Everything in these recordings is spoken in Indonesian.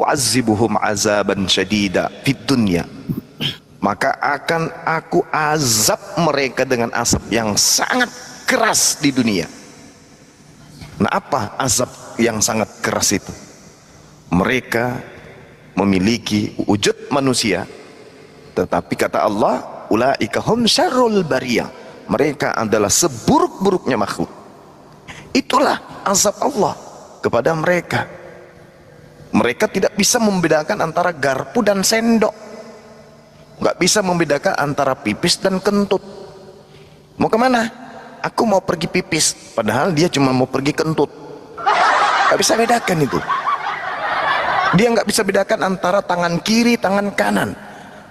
u'azzibuhum azaban syadida fid dunya, maka akan aku azab mereka dengan azab yang sangat keras di dunia. Nah, apa azab yang sangat keras itu? Mereka memiliki wujud manusia, tetapi kata Allah, ulaika hum syarrul bariyah, mereka adalah seburuk-buruknya makhluk. Itulah azab Allah kepada mereka. Mereka tidak bisa membedakan antara garpu dan sendok, nggak bisa membedakan antara pipis dan kentut. Mau kemana? Aku mau pergi pipis, padahal dia cuma mau pergi kentut. Nggak bisa bedakan itu. Dia nggak bisa bedakan antara tangan kiri, tangan kanan.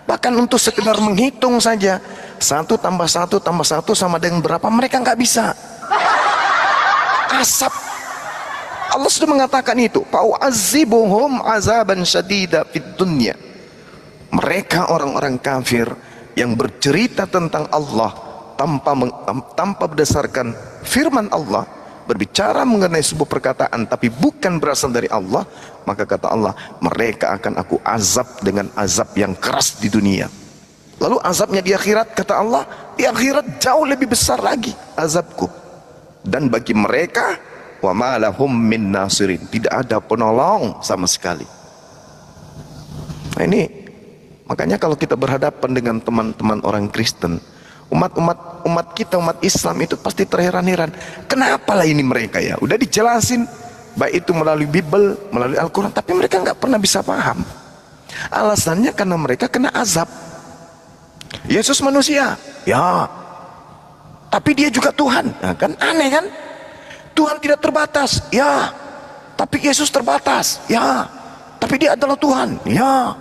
Bahkan untuk sekedar menghitung saja, 1 tambah 1 tambah 1 sama dengan berapa, mereka nggak bisa. Asap. Allah sudah mengatakan itu, fa'u'azzibuhum azaban syadida fid dunya. Mereka orang-orang kafir yang bercerita tentang Allah tanpa berdasarkan firman Allah, berbicara mengenai sebuah perkataan tapi bukan berasal dari Allah, maka kata Allah, mereka akan aku azab dengan azab yang keras di dunia. Lalu azabnya di akhirat, kata Allah, di akhirat jauh lebih besar lagi azabku. Dan bagi mereka, wa ma lahum min nasirin, tidak ada penolong sama sekali. Nah, ini makanya kalau kita berhadapan dengan teman-teman orang Kristen, umat kita, umat Islam itu pasti terheran-heran, kenapa lah ini mereka ya, udah dijelasin baik itu melalui Bible, melalui Al-Quran, tapi mereka nggak pernah bisa paham. Alasannya karena mereka kena azab. Yesus manusia, ya, tapi dia juga Tuhan. Nah, kan aneh kan? Tuhan tidak terbatas, ya, tapi Yesus terbatas, ya, tapi dia adalah Tuhan, ya.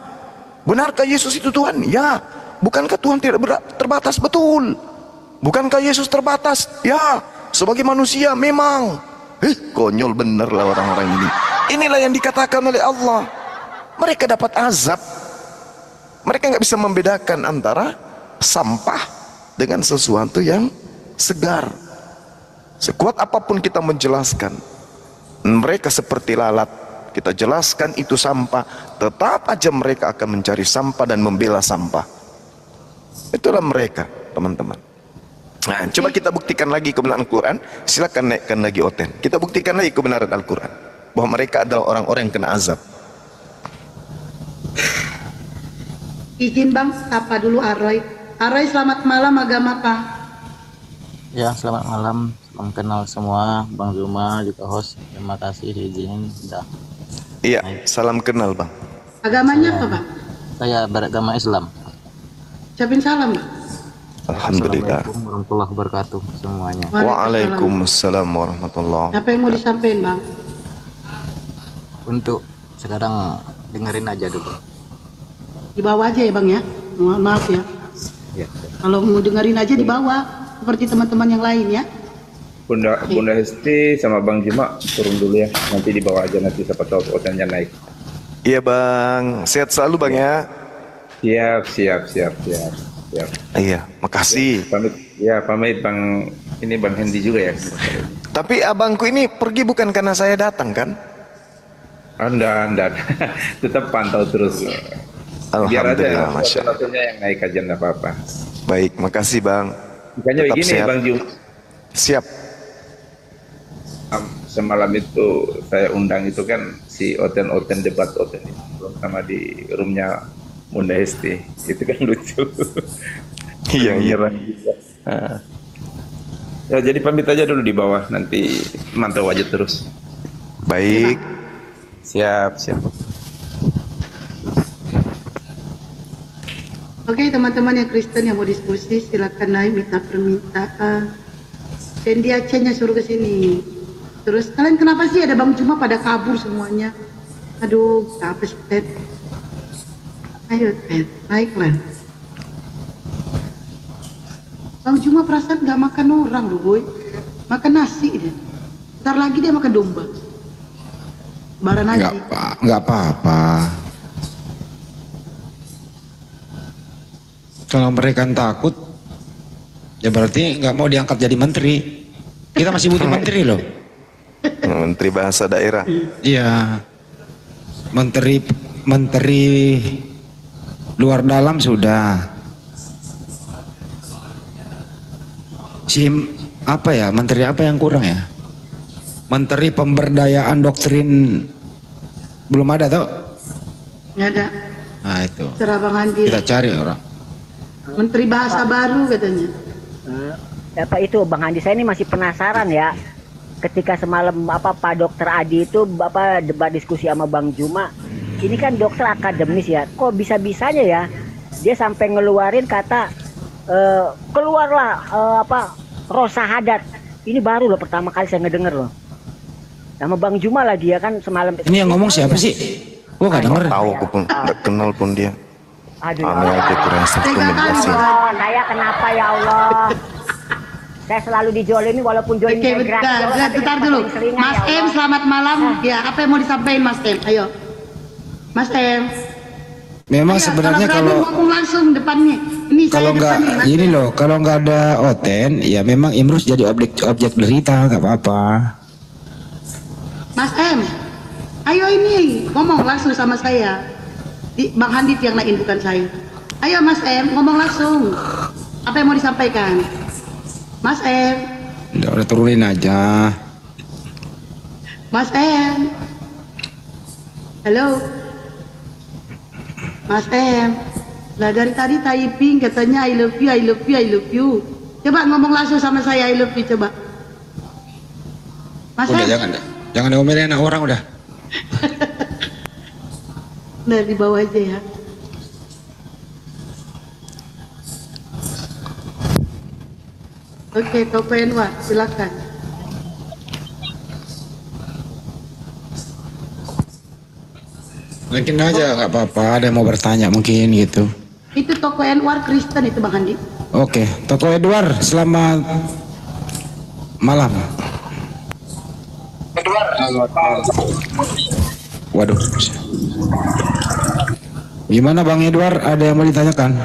Benarkah Yesus itu Tuhan? Ya. Bukankah Tuhan tidak terbatas? Betul. Bukankah Yesus terbatas? Ya. Sebagai manusia memang. Konyol bener lah orang-orang ini. Inilah yang dikatakan oleh Allah. Mereka dapat azab. Mereka nggak bisa membedakan antara sampah dengan sesuatu yang segar. Sekuat apapun kita menjelaskan, mereka seperti lalat. Kita jelaskan itu sampah, tetap aja mereka akan mencari sampah dan membela sampah. Itulah mereka, teman-teman. Nah, coba kita buktikan lagi kebenaran Al-Quran. Silakan naikkan lagi Oten. Kita buktikan lagi kebenaran Al-Quran, bahwa mereka adalah orang-orang yang kena azab. Izin Bang, sapa dulu Aroy. Aroy, selamat malam, agama apa? Ya, selamat malam. Salam kenal semua, Bang Zuma juga host. Terima kasih diizinin. Iya, salam kenal Bang. Agamanya apa Bang? Saya beragama Islam. Ucapin salam Bang. Alhamdulillah. Assalamualaikum warahmatullahi wabarakatuh semuanya. Waalaikumsalam warahmatullahi. Apa yang mau disampaikan Bang? Untuk sekarang dengerin aja dulu. Di bawah aja ya Bang ya. Mohon maaf ya. Ya. Kalau mau dengerin aja di bawah, seperti teman-teman yang lain ya. Bunda Hesti sama Bang Juma turun dulu ya. Nanti di bawah aja, nanti siapa tahu hotelnya naik. Iya Bang, sehat selalu Bang ya. Siap. Iya, makasih. Pamit Bang, ini Bang Hendi juga ya. Tapi abangku ini pergi bukan karena saya datang kan? Anda tetap pantau terus. Biar Alhamdulillah, aja Masya Allah. hotelnya yang naik aja, nggak apa-apa. Baik, makasih Bang. Makanya Tetap begini sehat. Bang Jum, Siap. semalam itu saya undang itu kan si Oten debat Oten itu sama di roomnya Bunda Hesti, itu kan lucu. Iya. Nah. Ya, jadi pamit aja dulu di bawah, nanti mantau aja terus. Baik. Siap. Oke teman-teman yang Kristen yang mau diskusi silakan naik minta permintaan. Dan di Acehnya suruh ke sini. Terus kalian kenapa sih ada Bang Juma pada kabur semuanya? Aduh, apa sih Ted? Ayo Ted, naiklah. Bang Juma perasaan nggak makan orang loh boy, makan nasi dia. Ntar lagi dia makan domba. Baran aja. Nggak apa-apa. Kalau mereka takut, ya berarti nggak mau diangkat jadi menteri. Kita masih butuh menteri loh. Menteri Bahasa Daerah. Iya. Menteri luar dalam sudah. Menteri apa yang kurang ya? Menteri pemberdayaan doktrin belum ada toh? Nggak ada. Nah itu. Serah Bang Andi. Kita cari orang. Menteri bahasa baru katanya. Apa itu Bang Andi, saya ini masih penasaran ya. Ketika semalam Pak Dokter Adi itu debat diskusi sama Bang Juma. Ini kan dokter akademis ya. Kok bisa-bisanya ya dia sampai ngeluarin kata keluarlah roh sahadat. Ini baru loh pertama kali saya ngedenger loh. Sama Bang Juma lagi ya kan semalam. Ini yang ngomong siapa sih? Gua nggak denger. Tahu aku pun nggak kenal pun dia. Aduh. Aneh aja kurang satu menjelasin. Saya kenapa ya Allah? Saya selalu dijolimi walaupun Oke, jolimnya gratis. bentar dulu. Mas M, selamat malam. Ya, apa yang mau disampaikan Mas M? Ayo. Mas M. Memang Ayo, sebenarnya berani kalau ngomong langsung depannya. Ini kalau saya nggak depannya, Mas gini M. loh, kalau nggak ada Oten, ya memang Imrus jadi objek derita, nggak apa-apa. Mas M. Ayo ini ngomong langsung sama saya. Bang Handit yang lain bukan saya. Ayo Mas M, ngomong langsung. Apa yang mau disampaikan? Mas M. Udah turunin aja. Mas M. Halo. Mas M. Lah dari tadi typing katanya I love you, I love you, I love you. Coba ngomong langsung sama saya I love you coba. Mas Udah M. jangan diomelin anak orang udah. Nah di bawah aja ya. Oke, Toko Enwar, silakan. Mungkin aja nggak apa-apa, ada yang mau bertanya mungkin gitu. Itu Toko Enwar Kristen itu Bang Andi. Oke, Toko Edward, selamat malam. Waduh. Gimana Bang Edward, ada yang mau ditanyakan?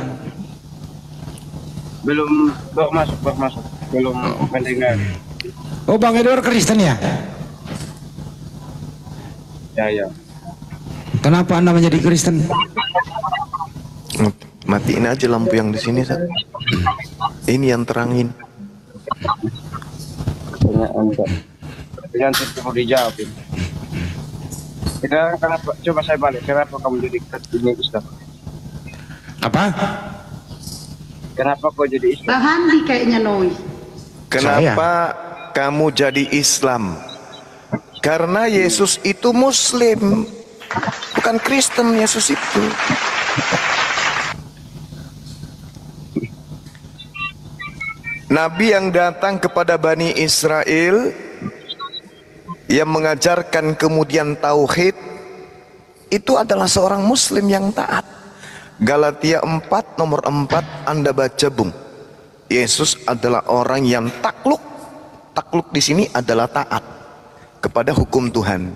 Belum masuk. Belum mendengar. Oh, Bang Edward Kristen ya? Ya. Kenapa Anda menjadi Kristen? Matiin aja lampu yang di sini, Sa. Ini yang terangin. Dengan perlu dijawab. Kenapa? Coba saya balik. Kenapa kamu jadi Islam? Apa? Kenapa kau jadi Islam? Bang Andi kayaknya noise. Kenapa kamu jadi Islam? Karena Yesus itu Muslim, bukan Kristen. Yesus itu Nabi yang datang kepada Bani Israel, yang mengajarkan kemudian tauhid, itu adalah seorang Muslim yang taat. Galatia 4 nomor 4 Anda baca bung. Yesus adalah orang yang takluk. Takluk di sini adalah taat kepada hukum Tuhan.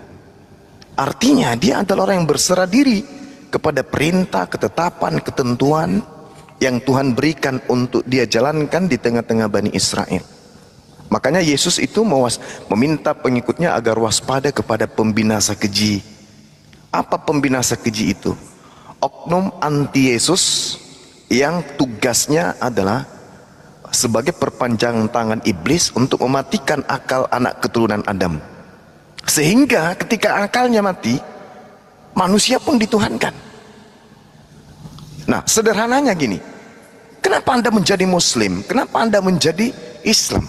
Artinya dia adalah orang yang berserah diri kepada perintah, ketetapan, ketentuan yang Tuhan berikan untuk dia jalankan di tengah-tengah Bani Israel. Makanya Yesus itu meminta pengikutnya agar waspada kepada pembinasa keji. Apa pembinasa keji itu? Oknum anti Yesus yang tugasnya adalah sebagai perpanjangan tangan iblis untuk mematikan akal anak keturunan Adam. Sehingga ketika akalnya mati, manusia pun dituhankan. Nah, sederhananya gini. Kenapa Anda menjadi Muslim? Kenapa Anda menjadi Islam?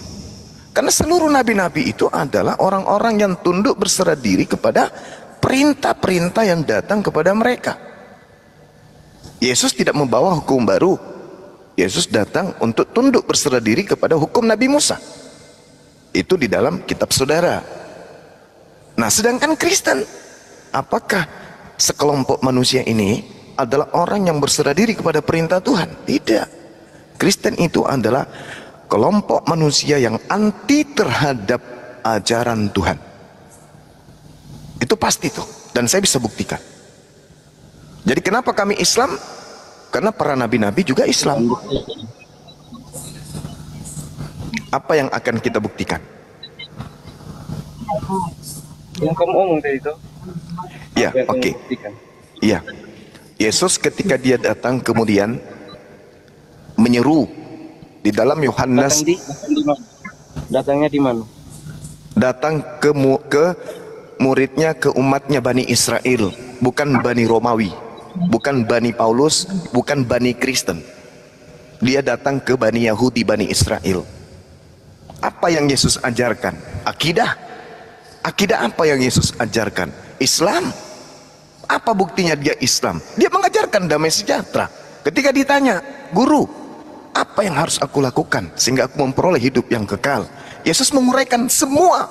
Karena seluruh nabi-nabi itu adalah orang-orang yang tunduk berserah diri kepada perintah-perintah yang datang kepada mereka. Yesus tidak membawa hukum baru. Yesus datang untuk tunduk berserah diri kepada hukum Nabi Musa. Itu di dalam kitab saudara. Nah, sedangkan Kristen, apakah sekelompok manusia ini adalah orang yang berserah diri kepada perintah Tuhan? Tidak. Kristen itu adalah kelompok manusia yang anti terhadap ajaran Tuhan. Itu pasti tuh, dan saya bisa buktikan. Jadi kenapa kami Islam? Karena para nabi-nabi juga Islam. Apa yang akan kita buktikan? Yang kamu omong tadi itu? Ya, Apa yang oke. membuktikan? Iya. Yesus ketika dia datang kemudian menyeru di dalam Yohanes, Datang di mana? Datangnya di mana? datang ke muridnya, ke umatnya Bani Israel, bukan Bani Romawi, bukan Bani Paulus, bukan Bani Kristen. Dia datang ke Bani Yahudi, Bani Israel. Apa yang Yesus ajarkan? Akidah. Akidah apa yang Yesus ajarkan? Islam. Apa buktinya dia Islam? Dia mengajarkan damai sejahtera. Ketika ditanya, guru, apa yang harus aku lakukan sehingga aku memperoleh hidup yang kekal? Yesus menguraikan semua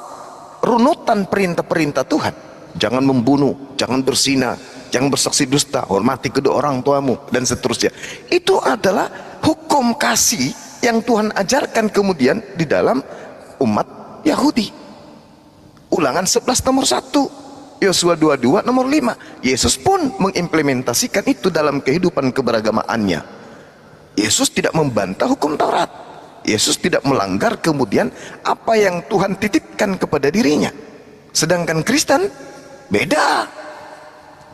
runutan perintah-perintah Tuhan. Jangan membunuh, jangan berzina, jangan bersaksi dusta, hormati kedua orang tuamu, dan seterusnya. Itu adalah hukum kasih yang Tuhan ajarkan kemudian di dalam umat Yahudi. Ulangan 11 nomor 1, Yosua 22 nomor 5. Yesus pun mengimplementasikan itu dalam kehidupan keberagamaannya. Yesus tidak membantah hukum Taurat. Yesus tidak melanggar kemudian apa yang Tuhan titipkan kepada dirinya. Sedangkan Kristen beda.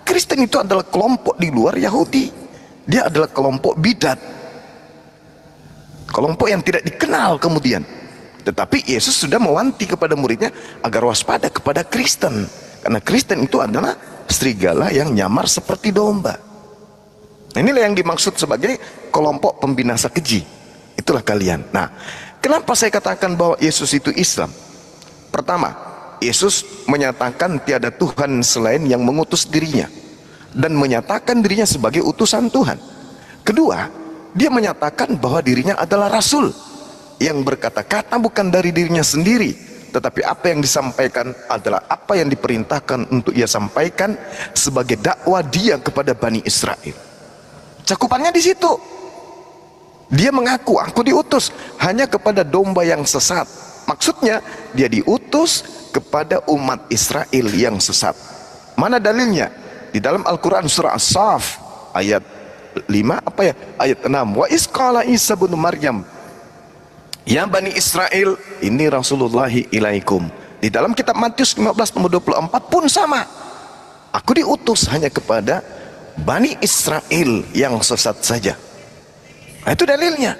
Kristen itu adalah kelompok di luar Yahudi. Dia adalah kelompok bidat, kelompok yang tidak dikenal kemudian. Tetapi Yesus sudah mewanti kepada muridnya agar waspada kepada Kristen, karena Kristen itu adalah serigala yang nyamar seperti domba. Nah, inilah yang dimaksud sebagai kelompok pembinasa keji. Itulah kalian. Nah, kenapa saya katakan bahwa Yesus itu Islam? Pertama, Yesus menyatakan tiada Tuhan selain yang mengutus dirinya dan menyatakan dirinya sebagai utusan Tuhan. Kedua, dia menyatakan bahwa dirinya adalah rasul yang berkata-kata bukan dari dirinya sendiri, tetapi apa yang disampaikan adalah apa yang diperintahkan untuk ia sampaikan sebagai dakwah dia kepada Bani Israel. Cakupannya di situ. Dia mengaku, aku diutus hanya kepada domba yang sesat. Maksudnya dia diutus kepada umat Israel yang sesat. Mana dalilnya? Di dalam Al-Quran surah As-Saff ayat 5 apa ya? Ayat 6. Wa isqala Isa bin Maryam, ya Bani Israel, ini Rasulullahi ilaikum. Di dalam kitab Matius 15 nomor 24 pun sama. Aku diutus hanya kepada Bani Israel yang sesat saja. Nah, itu dalilnya.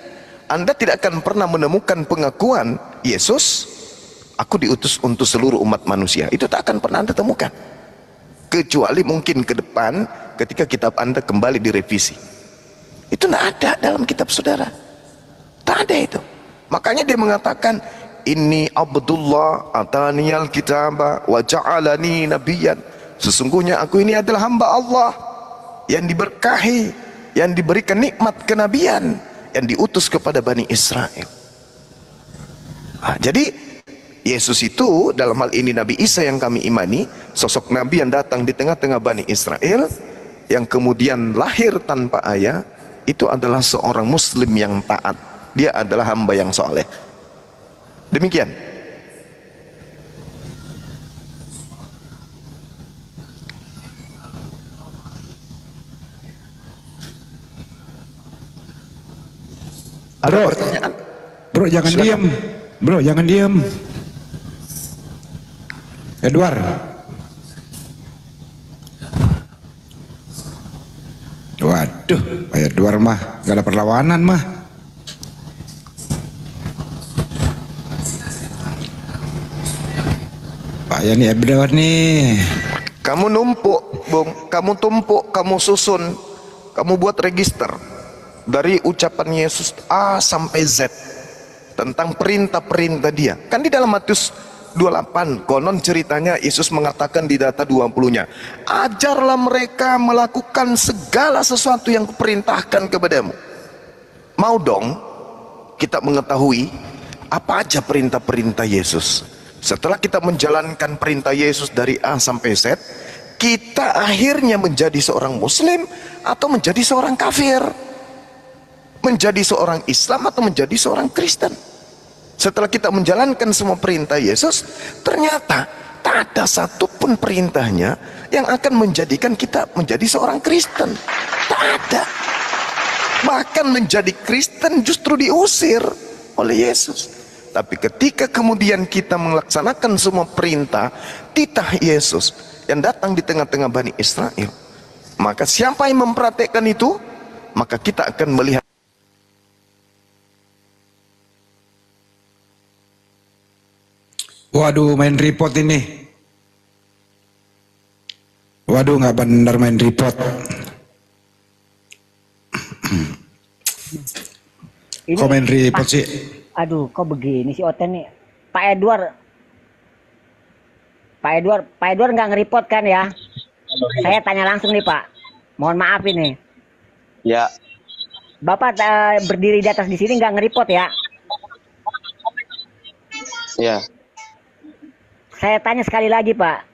Anda tidak akan pernah menemukan pengakuan Yesus, aku diutus untuk seluruh umat manusia. Itu tak akan pernah Anda temukan. Kecuali mungkin ke depan ketika kitab Anda kembali direvisi. Itu tidak ada dalam kitab saudara. Tak ada itu. Makanya dia mengatakan, inni Abdullah ataniyal kitaba wa ja'alani nabiyan. Sesungguhnya aku ini adalah hamba Allah yang diberkahi, yang diberikan nikmat kenabian, yang diutus kepada Bani Israel. Nah, jadi Yesus itu dalam hal ini Nabi Isa yang kami imani, sosok Nabi yang datang di tengah-tengah Bani Israel, yang kemudian lahir tanpa ayah, itu adalah seorang Muslim yang taat. Dia adalah hamba yang soleh. Demikian. Bro, bro jangan diam. Bro jangan diam. Edward. Waduh, Pak Edward mah gak ada perlawanan mah. Pak ya nih Edward nih. Kamu numpuk, Bung. Kamu tumpuk, kamu susun, kamu buat register dari ucapan Yesus A sampai Z tentang perintah-perintah dia. Kan di dalam Matius 28 konon ceritanya Yesus mengatakan di data 20-nya, ajarlah mereka melakukan segala sesuatu yang kuperintahkan kepadamu. Mau dong kita mengetahui apa aja perintah-perintah Yesus. Setelah kita menjalankan perintah Yesus dari A sampai Z, kita akhirnya menjadi seorang Muslim atau menjadi seorang kafir, menjadi seorang Islam atau menjadi seorang Kristen. Setelah kita menjalankan semua perintah Yesus, ternyata tak ada satupun perintahnya yang akan menjadikan kita menjadi seorang Kristen. Tak ada. Bahkan menjadi Kristen justru diusir oleh Yesus. Tapi ketika kemudian kita melaksanakan semua perintah titah Yesus, yang datang di tengah-tengah Bani Israel. Maka siapa yang mempraktekkan itu, maka kita akan melihat. Waduh, main report ini. Waduh, nggak benar main report. Kok main report sih? Aduh, kok begini sih Oten nih? Pak Edward nggak nge-report kan ya? Saya tanya langsung nih Pak. Mohon maaf ini. Ya, Bapak berdiri di atas di sini nggak nge-report ya? ya. Saya tanya sekali lagi Pak.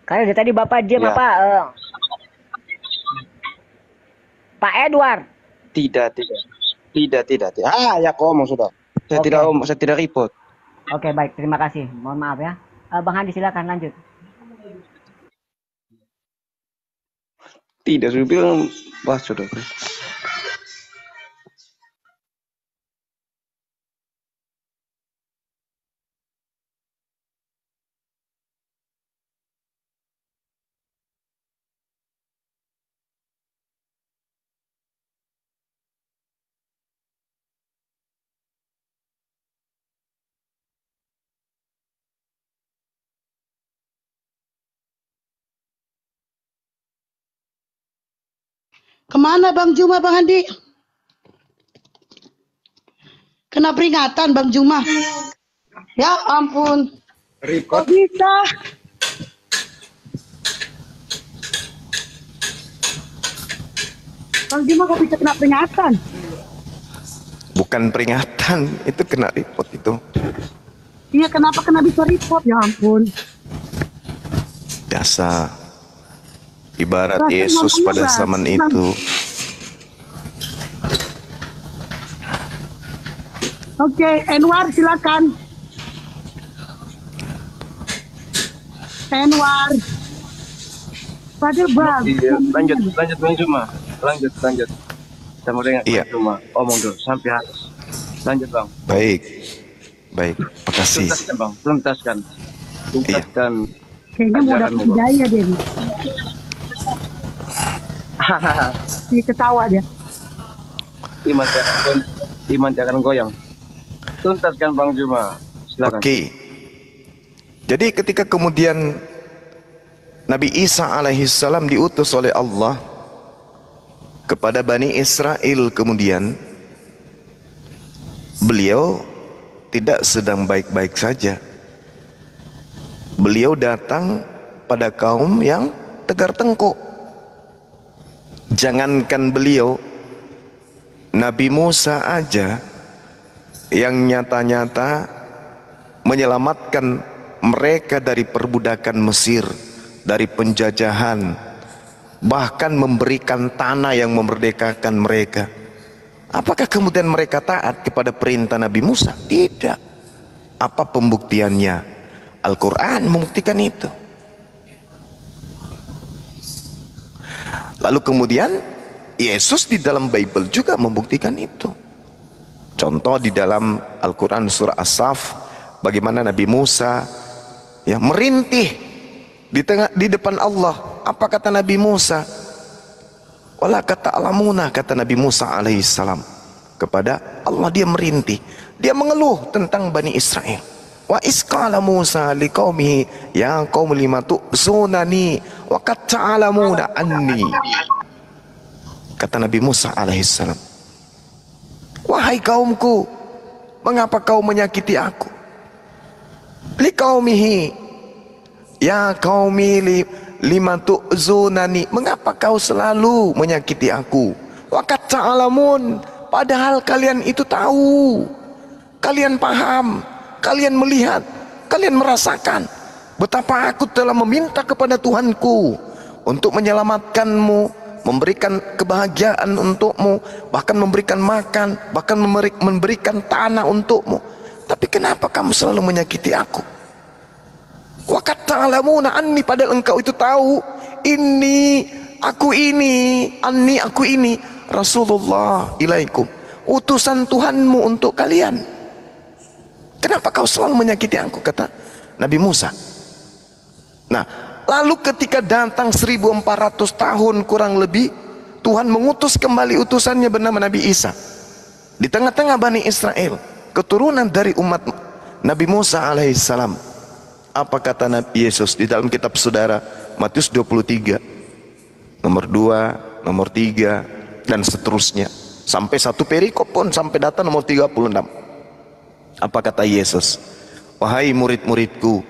Karena dari tadi Bapak diam Ya. apa? Pak Edward. Tidak. Ah, ya kok omong sudah. Saya Oke. tidak omong, saya tidak report. Oke baik, terima kasih. Mohon maaf ya. Bang Handi silakan lanjut. Tidak, sudah bilang bahas sudah. Kemana Bang Juma, Bang Andi? Kena peringatan Bang Juma. Ya ampun. Kok bisa? Bang Juma kok bisa kena peringatan? Bukan peringatan, itu kena report itu. Iya, kenapa kena bisa report? Ya ampun. Biasa. Ibarat Bahasa Yesus ngomongnya pada bahasa. zaman itu. Oke, Enwar silakan. Enwar. Padahal Bang. Iya, lanjut Bang Juma. Lanjut. Sama dengan Iya. Bang Juma. Omong dulu sampai habis. Lanjut Bang. Baik. Makasih. Tuntaskan Bang, tuntaskan. Kayaknya mau dapat ajaranmu, Bang. hidayah dia nih. Dia ketawa dia. Iman jangan goyang. Tuntaskan Bang Juma. Silakan. Oke. Jadi ketika kemudian Nabi Isa alaihissalam diutus oleh Allah kepada Bani Israel, kemudian beliau tidak sedang baik-baik saja. Beliau datang pada kaum yang tegar tengkuk. Jangankan beliau, Nabi Musa aja yang nyata-nyata menyelamatkan mereka dari perbudakan Mesir, dari penjajahan, bahkan memberikan tanah yang memerdekakan mereka. Apakah kemudian mereka taat kepada perintah Nabi Musa? Tidak. Apa pembuktiannya? Al-Quran membuktikan itu. Lalu kemudian Yesus di dalam Bible juga membuktikan itu. Contoh di dalam Al-Quran surah As-Saff, bagaimana Nabi Musa ya merintih di depan Allah. Apa kata Nabi Musa? Wala kata'lamuna, kata Nabi Musa alaihissalam kepada Allah. Dia merintih, dia mengeluh tentang Bani Israel. Wa isqala Musa liqaumihi ya qaum lima tu'zunani wa qad ta'lamuna anni, kata Nabi Musa alaihissalam, wahai kaumku, mengapa kau menyakiti aku? Liqaumihi ya qaumi lima tu'zunani, mengapa kau selalu menyakiti aku? Wa qad ta'lamun, padahal kalian itu tahu, kalian paham, kalian melihat, kalian merasakan betapa aku telah meminta kepada Tuhanku untuk menyelamatkanmu, memberikan kebahagiaan untukmu, bahkan memberikan makan, bahkan memberikan tanah untukmu. Tapi kenapa kamu selalu menyakiti aku? Wa qad ta'lamuna anni, padahal engkau itu tahu, ini aku ini, anni aku ini Rasulullah ilaikum, utusan Tuhanmu untuk kalian. Kenapa kau selalu menyakiti aku? Kata Nabi Musa. Nah, lalu ketika datang 1400 tahun kurang lebih, Tuhan mengutus kembali utusannya bernama Nabi Isa di tengah-tengah Bani Israel, keturunan dari umat Nabi Musa alaihissalam. Apa kata Nabi Yesus di dalam kitab saudara Matius 23 nomor 2, nomor 3 dan seterusnya, sampai satu perikop pun sampai data nomor 36. Apa kata Yesus? Wahai murid-muridku,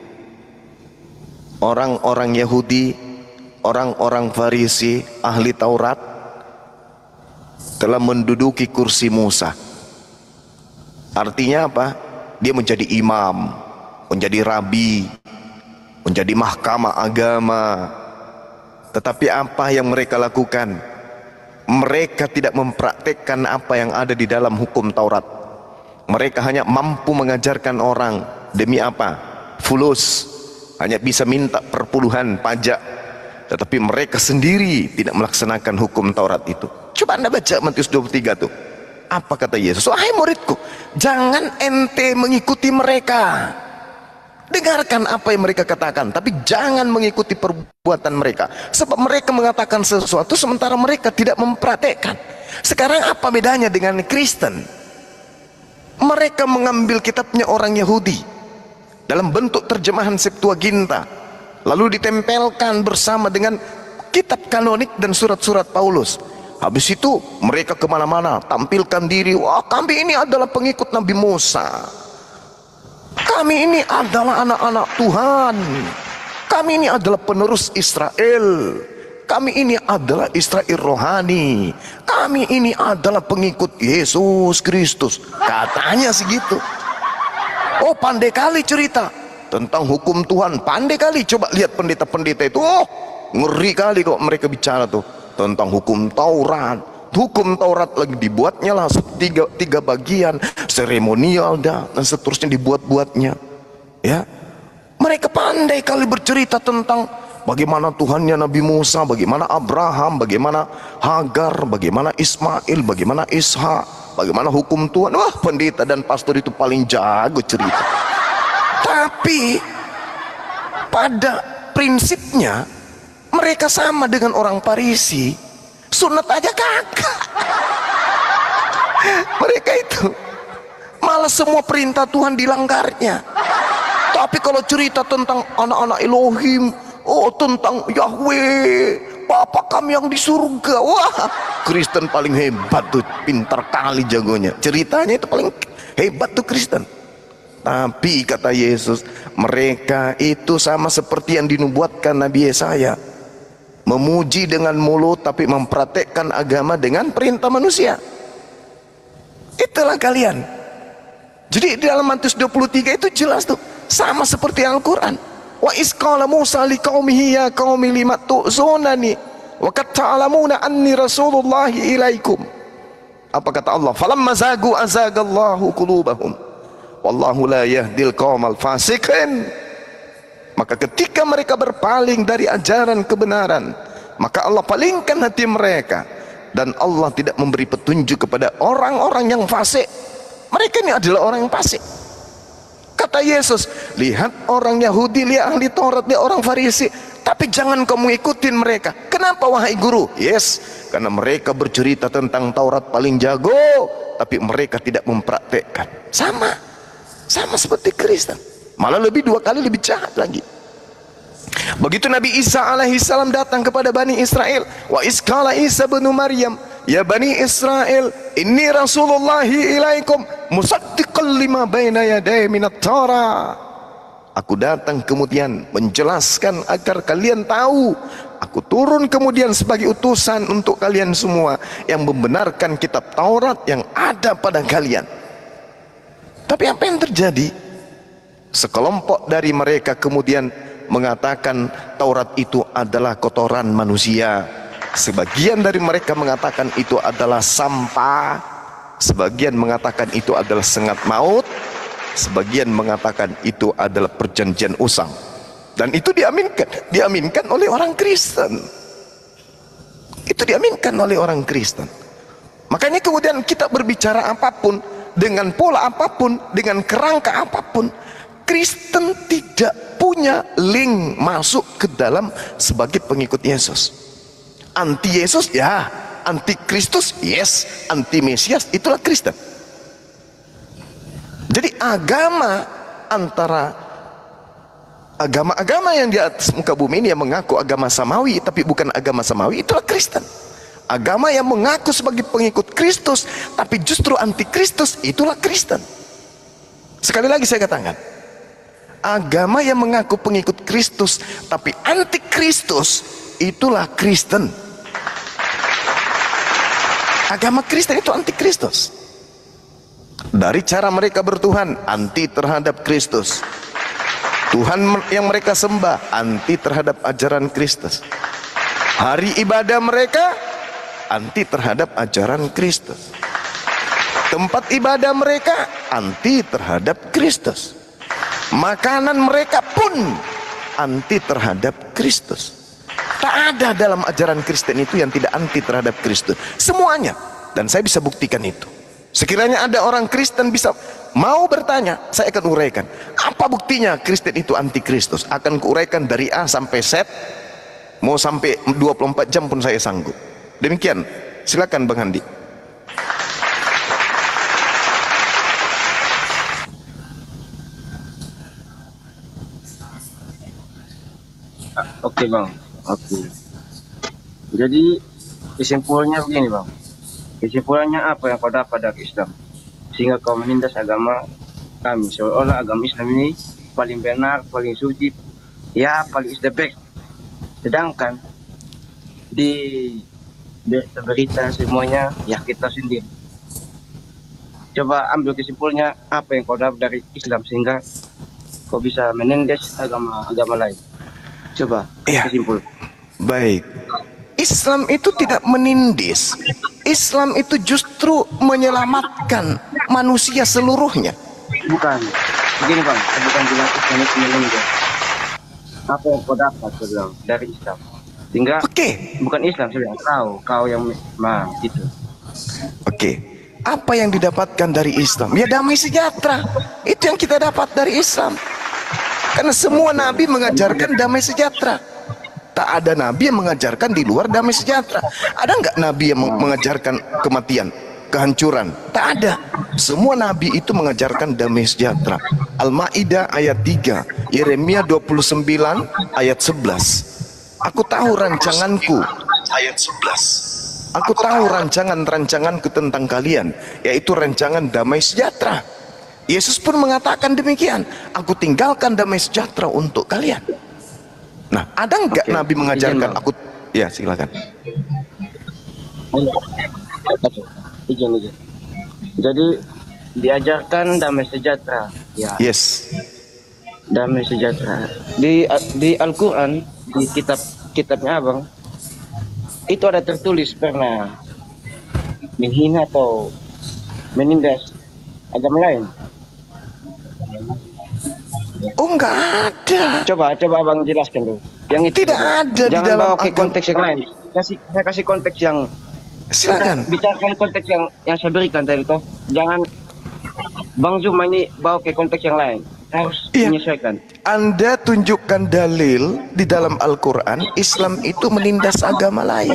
orang-orang Yahudi, orang-orang Farisi, ahli Taurat telah menduduki kursi Musa. Artinya apa? Dia menjadi imam, menjadi rabi, menjadi mahkamah agama. Tetapi apa yang mereka lakukan? Mereka tidak mempraktekkan apa yang ada di dalam hukum Taurat. Mereka hanya mampu mengajarkan orang. Demi apa? Fulus. Hanya bisa minta perpuluhan pajak. Tetapi mereka sendiri tidak melaksanakan hukum Taurat itu. Coba Anda baca Matius 23 tuh. Apa kata Yesus? Wahai muridku, jangan ente mengikuti mereka. Dengarkan apa yang mereka katakan, tapi jangan mengikuti perbuatan mereka. Sebab mereka mengatakan sesuatu sementara mereka tidak mempraktekkan. Sekarang apa bedanya dengan Kristen? Mereka mengambil kitabnya orang Yahudi dalam bentuk terjemahan Septuaginta, lalu ditempelkan bersama dengan kitab kanonik dan surat-surat Paulus. Habis itu mereka kemana-mana tampilkan diri, wah kami ini adalah pengikut Nabi Musa, kami ini adalah anak-anak Tuhan, kami ini adalah penerus Israel, kami ini adalah Israel rohani, kami ini adalah pengikut Yesus Kristus. Katanya segitu. Oh, pandai kali cerita tentang hukum Tuhan, pandai kali. Coba lihat pendeta-pendeta itu, oh ngeri kali kok mereka bicara tuh tentang hukum Taurat. Hukum Taurat lagi dibuatnya lah tiga bagian, seremonial dan seterusnya dibuat-buatnya. Ya, mereka pandai kali bercerita tentang bagaimana Tuhannya Nabi Musa, bagaimana Abraham, bagaimana Hagar, bagaimana Ismail, bagaimana Ishak, bagaimana hukum Tuhan. Wah, pendeta dan pastor itu paling jago cerita. Tapi pada prinsipnya mereka sama dengan orang Farisi. Sunat aja kagak. Mereka itu malah semua perintah Tuhan dilanggarnya. Tapi kalau cerita tentang anak-anak Elohim, oh tentang Yahweh, Bapa kami yang di surga, wah Kristen paling hebat tuh, pintar kali jagonya. Ceritanya itu paling hebat tuh Kristen. Tapi kata Yesus, mereka itu sama seperti yang dinubuatkan Nabi Yesaya, memuji dengan mulut tapi mempraktekkan agama dengan perintah manusia. Itulah kalian. Jadi di dalam Matius 23 itu jelas tuh, sama seperti Al-Quran. Wa isqala Musa liqaumihi ya qaumi lima tu'zunani wa qad ta'lamuna anni rasulullahi ilaikum. Apa kata Allah? Falamma zagu azagallahu qulubahum wallahu la yahdil qaumal fasiqin. Maka ketika mereka berpaling dari ajaran kebenaran, maka Allah palingkan hati mereka, dan Allah tidak memberi petunjuk kepada orang-orang yang fasik. Mereka ini adalah orang yang fasik. Kata Yesus, lihat orang Yahudi, lihat ahli Taurat, lihat orang Farisi, tapi jangan kamu ikutin mereka. Kenapa wahai guru? Yes, karena mereka bercerita tentang Taurat paling jago, tapi mereka tidak mempraktekkan. Sama seperti Kristen, malah dua kali lebih jahat lagi. Begitu Nabi Isa alaihissalam datang kepada Bani Israel, wa iskala Isa bin Maryam, ya Bani Israel, inni rasulullahi ilaikum musaddiqan lima baina yaday minat Taurat. Aku datang kemudian menjelaskan agar kalian tahu, aku turun kemudian sebagai utusan untuk kalian semua yang membenarkan kitab Taurat yang ada pada kalian. Tapi apa yang terjadi? Sekelompok dari mereka kemudian mengatakan Taurat itu adalah kotoran manusia. Sebagian dari mereka mengatakan itu adalah sampah, sebagian mengatakan itu adalah sengat maut, sebagian mengatakan itu adalah perjanjian usang. Dan itu diaminkan oleh orang Kristen. Itu diaminkan oleh orang Kristen. Makanya kemudian kita berbicara apapun, dengan pola apapun, dengan kerangka apapun, Kristen tidak punya link masuk ke dalam sebagai pengikut Yesus. Anti Yesus ya, anti Kristus yes, anti Mesias itulah Kristen. Jadi agama antara agama-agama yang di atas muka bumi ini yang mengaku agama samawi tapi bukan agama samawi itulah Kristen. Agama yang mengaku sebagai pengikut Kristus tapi justru anti Kristus itulah Kristen. Sekali lagi saya katakan, agama yang mengaku pengikut Kristus tapi anti Kristus itulah Kristen. Agama Kristen itu anti Kristus. Dari cara mereka bertuhan, anti terhadap Kristus. Tuhan yang mereka sembah, anti terhadap ajaran Kristus. Hari ibadah mereka, anti terhadap ajaran Kristus. Tempat ibadah mereka, anti terhadap Kristus. Makanan mereka pun anti terhadap Kristus. Tak ada dalam ajaran Kristen itu yang tidak anti terhadap Kristus. Semuanya. Dan saya bisa buktikan itu. Sekiranya ada orang Kristen bisa mau bertanya, saya akan uraikan. Apa buktinya Kristen itu anti Kristus? Akan kuuraikan dari A sampai Z. Mau sampai 24 jam pun saya sanggup. Demikian. Silakan Bang Handi. Oke Bang, oke. Jadi kesimpulannya begini Bang. Kesimpulannya apa yang kau dapat dari Islam sehingga kau menindas agama kami, seolah agama Islam ini paling benar, paling suci, ya paling is the best. Sedangkan di berita semuanya ya kita sendiri. Coba ambil kesimpulannya apa yang kau dapat dari Islam sehingga kau bisa menindas agama lain. Coba Ya. kesimpul. Baik. Islam itu tidak menindis. Islam itu justru menyelamatkan manusia seluruhnya. Bukan. Begini Bang, bukan bilang Islam itu menindas. Apa yang kau dapat kau bilang dari Islam? Sehingga Oke. bukan Islam sebenarnya kau yang gitu. Oke. Apa yang didapatkan dari Islam? Ya damai sejahtera. Itu yang kita dapat dari Islam. Karena semua nabi mengajarkan damai sejahtera. Tak ada nabi yang mengajarkan di luar damai sejahtera. Ada nggak nabi yang mengajarkan kematian, kehancuran? Tak ada. Semua nabi itu mengajarkan damai sejahtera. Al-Maidah ayat 3, Yeremia 29 ayat 11. Aku tahu rancanganku ayat 11. Aku tahu rancanganku tentang kalian, yaitu rancangan damai sejahtera. Yesus pun mengatakan demikian. Aku tinggalkan damai sejahtera untuk kalian. Nah, ada nggak Nabi mengajarkan aku? Ya, silakan. Izin. Jadi diajarkan damai sejahtera. Ya. Yes. Damai sejahtera. Di Al-Quran, di kitabnya Abang, itu ada tertulis pernah menghina atau menindas agama lain. Oh, nggak ada. Coba Abang jelaskan dulu. Yang itu Tidak ada di jangan dalam bawa ke agama. konteks yang lain. Saya kasih konteks yang Silakan. bicarakan konteks yang saya berikan tadi toh. Jangan Bang Zuma ini bawa ke konteks yang lain. Harus Iya. menyesuaikan. Anda tunjukkan dalil di dalam Al-Quran, Islam itu menindas agama lain.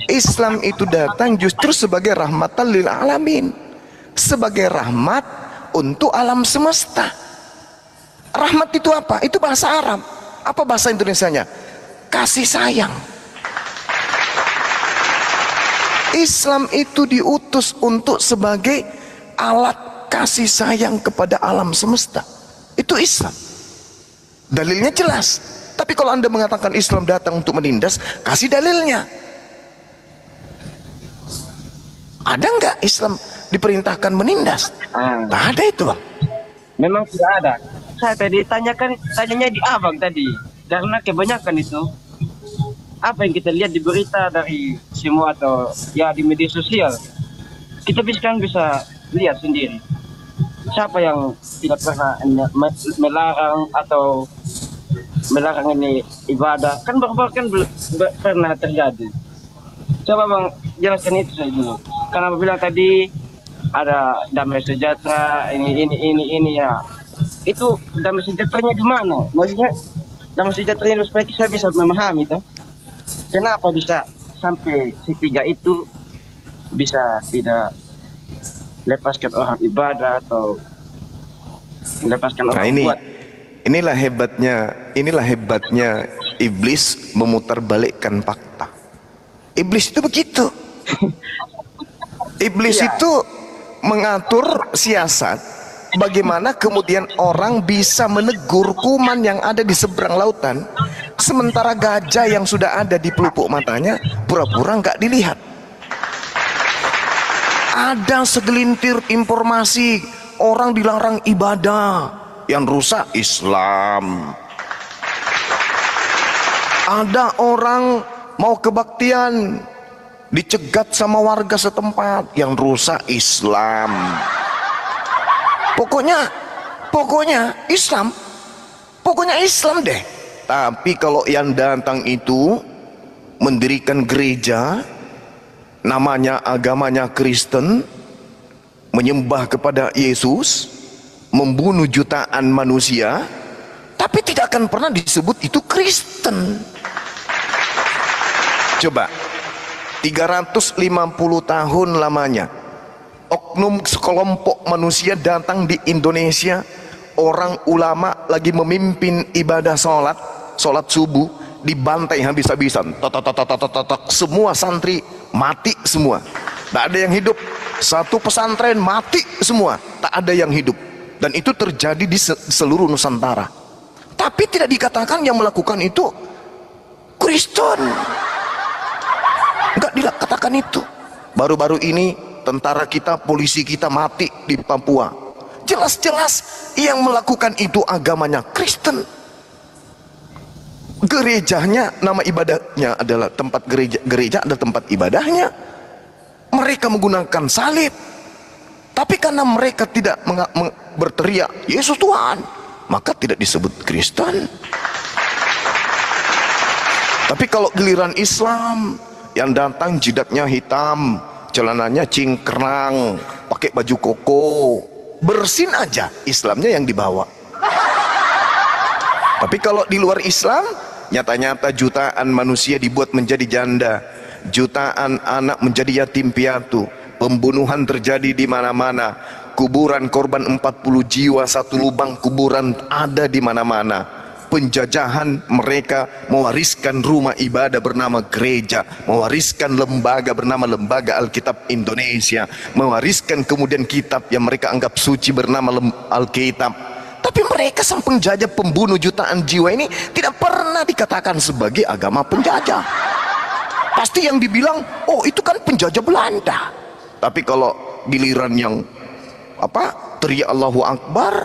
Islam itu datang justru sebagai rahmatan lil alamin. Sebagai rahmat untuk alam semesta. Rahmat itu apa? Itu bahasa Arab. Apa bahasa Indonesianya? Kasih sayang. Islam itu diutus untuk sebagai alat kasih sayang kepada alam semesta. Itu Islam. Dalilnya jelas. Tapi kalau Anda mengatakan Islam datang untuk menindas, kasih dalilnya. Ada nggak Islam diperintahkan menindas? Tak ada itu, Bang. Memang tidak ada. Saya tadi tanyanya di Abang tadi. Karena kebanyakan itu apa yang kita lihat di berita dari semua atau ya di media sosial, kita bisa lihat sendiri. Siapa yang tidak pernah melarang atau melarang ini ibadah? Kan kan pernah terjadi. Coba Bang jelaskan itu saya dulu. Karena Abang bilang tadi ada damai sejahtera ini ya. itu damai sejahteranya di mana? Maksudnya damai sejahteranya supaya kita bisa memahami tuh. Kenapa bisa sampai setiga itu bisa tidak lepaskan orang ibadah atau melepaskan Nah orang buat? inilah hebatnya iblis memutarbalikkan fakta. Iblis itu begitu. Iblis itu mengatur siasat bagaimana kemudian orang bisa menegur kuman yang ada di seberang lautan, sementara gajah yang sudah ada di pelupuk matanya pura-pura nggak dilihat. Ada segelintir informasi orang dilarang ibadah, yang rusak Islam. Ada orang mau kebaktian, dicegat sama warga setempat, yang rusak Islam. Pokoknya Islam deh. Tapi kalau yang datang itu mendirikan gereja, namanya agamanya Kristen, menyembah kepada Yesus, membunuh jutaan manusia, tapi tidak akan pernah disebut itu Kristen. Coba 350 tahun lamanya oknum sekelompok manusia datang di Indonesia, orang ulama lagi memimpin ibadah sholat subuh, dibantai habis-habisan, semua santri mati semua, tak ada yang hidup. Satu pesantren mati semua, tak ada yang hidup. Dan itu terjadi di seluruh Nusantara. Tapi tidak dikatakan yang melakukan itu Kristen, enggak dikatakan itu. Baru-baru ini tentara kita, polisi kita mati di Papua, jelas-jelas yang melakukan itu agamanya Kristen. Gerejanya, nama ibadahnya adalah tempat gereja ada tempat ibadahnya. Mereka menggunakan salib, tapi karena mereka tidak berteriak Yesus Tuhan, maka tidak disebut Kristen. Tapi kalau giliran Islam, yang datang jidatnya hitam, celananya cingkrang, pakai baju koko, bersin aja, Islamnya yang dibawa. Tapi kalau di luar Islam, nyata-nyata jutaan manusia dibuat menjadi janda, jutaan anak menjadi yatim piatu, pembunuhan terjadi di mana-mana, kuburan korban 40 jiwa satu lubang kuburan ada di mana-mana, penjajahan mereka mewariskan rumah ibadah bernama gereja, mewariskan lembaga bernama Lembaga Alkitab Indonesia, mewariskan kemudian kitab yang mereka anggap suci bernama Alkitab. Tapi mereka sang penjajah pembunuh jutaan jiwa ini tidak pernah dikatakan sebagai agama penjajah. Pasti yang dibilang, oh itu kan penjajah Belanda. Tapi kalau giliran yang teriak Allahu Akbar,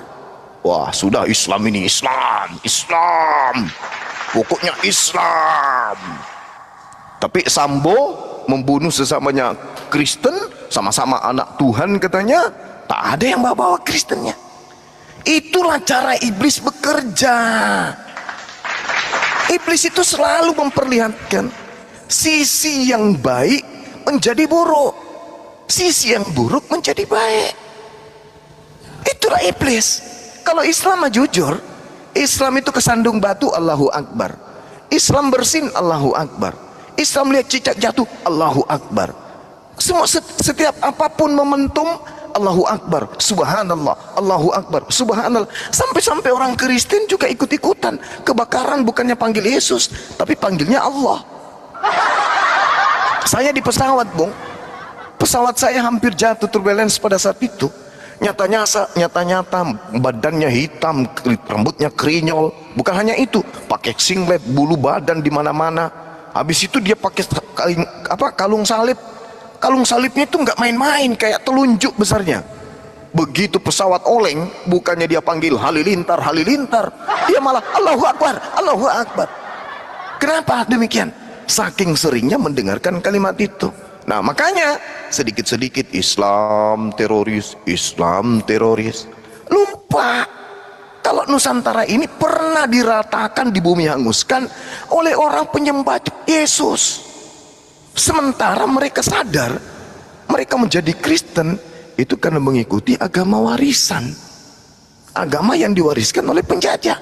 wah sudah Islam ini, Islam, pokoknya Islam. Tapi Sambo membunuh sesamanya Kristen, sama-sama anak Tuhan katanya, tak ada yang bawa Kristennya. Itulah cara iblis bekerja. Iblis itu selalu memperlihatkan sisi yang baik menjadi buruk, sisi yang buruk menjadi baik. Itulah iblis. Kalau Islam mah jujur, Islam itu kesandung batu Allahu Akbar, Islam bersin Allahu Akbar, Islam lihat cicak jatuh Allahu Akbar. Semua setiap apapun momentum Allahu Akbar, Subhanallah, Allahu Akbar, Subhanallah. Sampai-sampai orang Kristen juga ikut-ikutan. Kebakaran bukannya panggil Yesus, tapi panggilnya Allah. Saya di pesawat, Bung. Pesawat saya hampir jatuh turbulence pada saat itu. Nyata-nyata badannya hitam, rambutnya krinyol. Bukan hanya itu, pakai singlet, bulu badan di mana-mana. Habis itu dia pakai kalung salib. Kalung salibnya itu nggak main-main, kayak telunjuk besarnya. Begitu pesawat oleng, bukannya dia panggil halilintar, dia malah Allahu Akbar, Allahu Akbar. Kenapa demikian? Saking seringnya mendengarkan kalimat itu. Nah makanya sedikit-sedikit Islam teroris, lupa kalau Nusantara ini pernah diratakan di bumi hanguskan oleh orang penyembah Yesus. Sementara mereka sadar mereka menjadi Kristen itu karena mengikuti agama warisan. agama yang diwariskan oleh penjajah.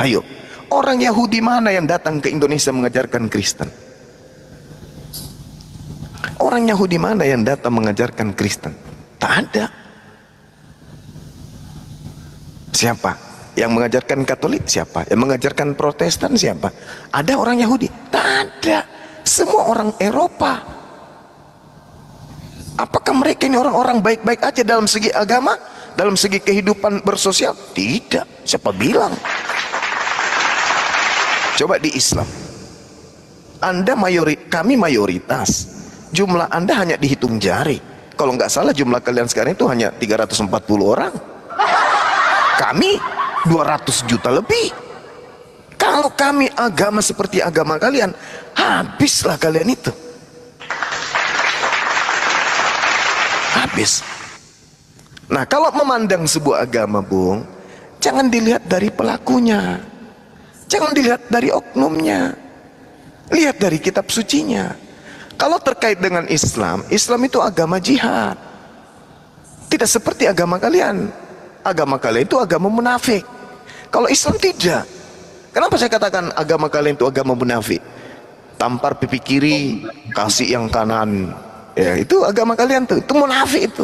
Ayo, orang Yahudi mana yang datang ke Indonesia mengajarkan Kristen? Orang Yahudi mana yang datang mengajarkan Kristen? Tak ada. Siapa? Yang mengajarkan Katolik siapa? Yang mengajarkan Protestan siapa? Ada orang Yahudi? Tak ada. Semua orang Eropa. Apakah mereka ini orang-orang baik-baik aja dalam segi agama, dalam segi kehidupan bersosial? Tidak. Siapa bilang? Coba di Islam, kami mayoritas. Jumlah Anda hanya dihitung jari. Kalau nggak salah jumlah kalian sekarang itu hanya 340 orang. Kami 200 juta lebih. Kalau kami agama seperti agama kalian, habislah kalian itu. Habis. Nah, kalau memandang sebuah agama, Bung, jangan dilihat dari pelakunya, jangan dilihat dari oknumnya, lihat dari kitab sucinya. Kalau terkait dengan Islam, Islam itu agama jihad, tidak seperti agama kalian. Agama kalian itu agama munafik. Kalau Islam tidak. Kenapa saya katakan agama kalian itu agama munafik? Tampar pipi kiri, kasih yang kanan. Ya, itu agama kalian tuh, itu munafik itu.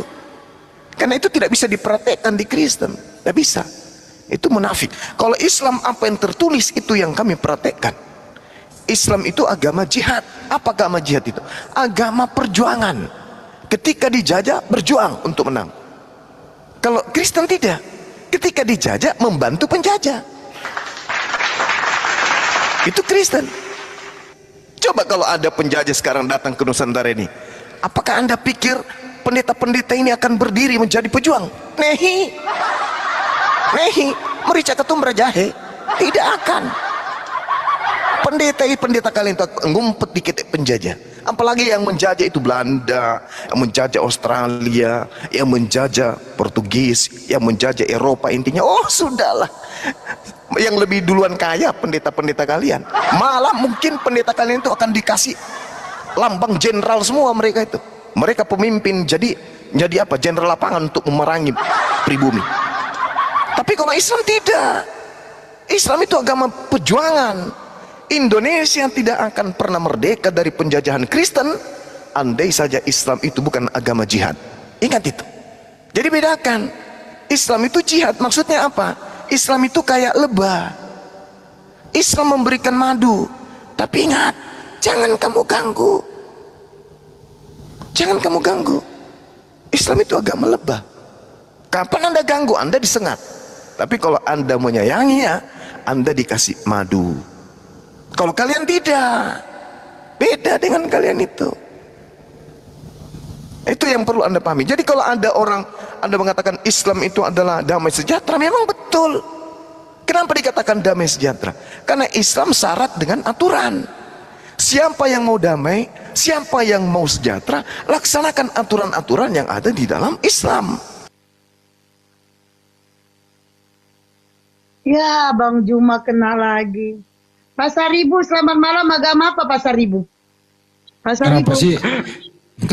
Karena itu tidak bisa dipraktekkan di Kristen, tidak bisa. Itu munafik. Kalau Islam apa yang tertulis itu yang kami praktekkan. Islam itu agama jihad. Apa agama jihad itu? Agama perjuangan. Ketika dijajah berjuang untuk menang. Kalau Kristen tidak. Ketika dijajah membantu penjajah. Itu Kristen. Coba kalau ada penjajah sekarang datang ke Nusantara ini, apakah Anda pikir pendeta-pendeta ini akan berdiri menjadi pejuang? Nehi. Nehi. Merica ketumbar jahe. Tidak akan. Pendeta kalian itu ngumpet dikit penjajah. Apalagi yang menjajah itu Belanda, yang menjajah Australia, yang menjajah Portugis, yang menjajah Eropa. Intinya, oh sudahlah. Yang lebih duluan kaya pendeta-pendeta kalian. Malah mungkin pendeta kalian itu akan dikasih lambang jenderal semua mereka itu. Mereka pemimpin jadi apa? Jenderal lapangan untuk memerangi pribumi. Tapi kalau Islam tidak. Islam itu agama perjuangan. Indonesia tidak akan pernah merdeka dari penjajahan Kristen andai saja Islam itu bukan agama jihad. Ingat itu. Jadi bedakan. Islam itu jihad, maksudnya apa? Islam itu kayak lebah. Islam memberikan madu. Tapi ingat, jangan kamu ganggu. Jangan kamu ganggu. Islam itu agama lebah. Kapan Anda ganggu, Anda disengat. Tapi kalau Anda menyayanginya, Anda dikasih madu. Kalau kalian tidak, beda dengan kalian itu. Itu yang perlu Anda pahami. Jadi kalau ada orang, Anda mengatakan Islam itu adalah damai sejahtera, memang betul. Kenapa dikatakan damai sejahtera? Karena Islam syarat dengan aturan. Siapa yang mau damai, siapa yang mau sejahtera, laksanakan aturan-aturan yang ada di dalam Islam. Ya, Bang Juma kenal lagi. Pasar Ibu, selamat malam. Agama apa Pasar Ibu? Pasar Kenapa Ibu. sih